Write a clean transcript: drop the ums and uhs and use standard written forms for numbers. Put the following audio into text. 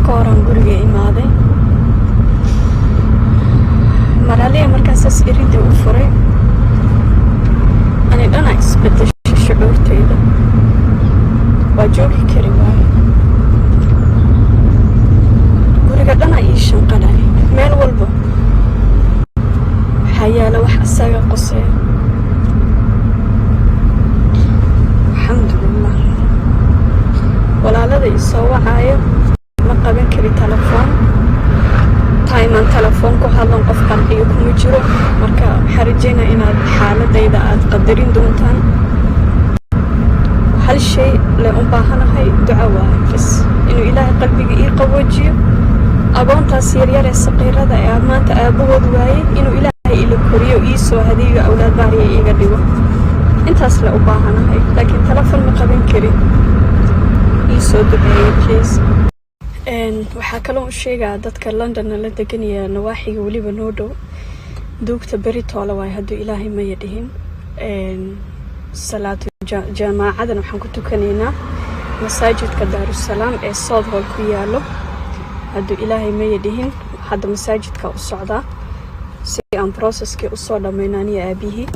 ka horan guriga imaaday maralay markaas iridda u furay ani dhana isbedeshay shucuurtayda waa joogi kari waayo guriga dhana ii shanqanay meel walba waxaa yaala wax asaga qosay alxamdulillah walaalada isoo wacaayo ma qaban kari telefoon tayman telefoon ku hadlan qof qalbiga kuma jiro marka waxaan rajeynaa inaad xaaladayda aad qadarin doontaan hal shay le u baahanahay duco waaye bas inuu ilaahay qalbiga ii qaboojiyo agoontaas yaryar ee saqiirada ee maanta aabahood waayey inuu ilaahay ila koriyo ii soo hadiyo awlaad baariya iiga dhigo intaas le u baahanahay laakiin telefoon ma qaban kari ii soo duceeyey please waxaa kaloo u sheegaa dadka London la deganaya nawaaxiga waliba noo dhow duugta beri toole waay hadduu ilaahay maya dhihin salaatu jaamaacadan waxaan ku tukanaynaa masaajidka daarusalaam ee South Hall ku yaalo hadduu ilaahay maya dhihin hadda masaajidka u socdaa si aan processkii u soo dhammaynaan iyo aabihii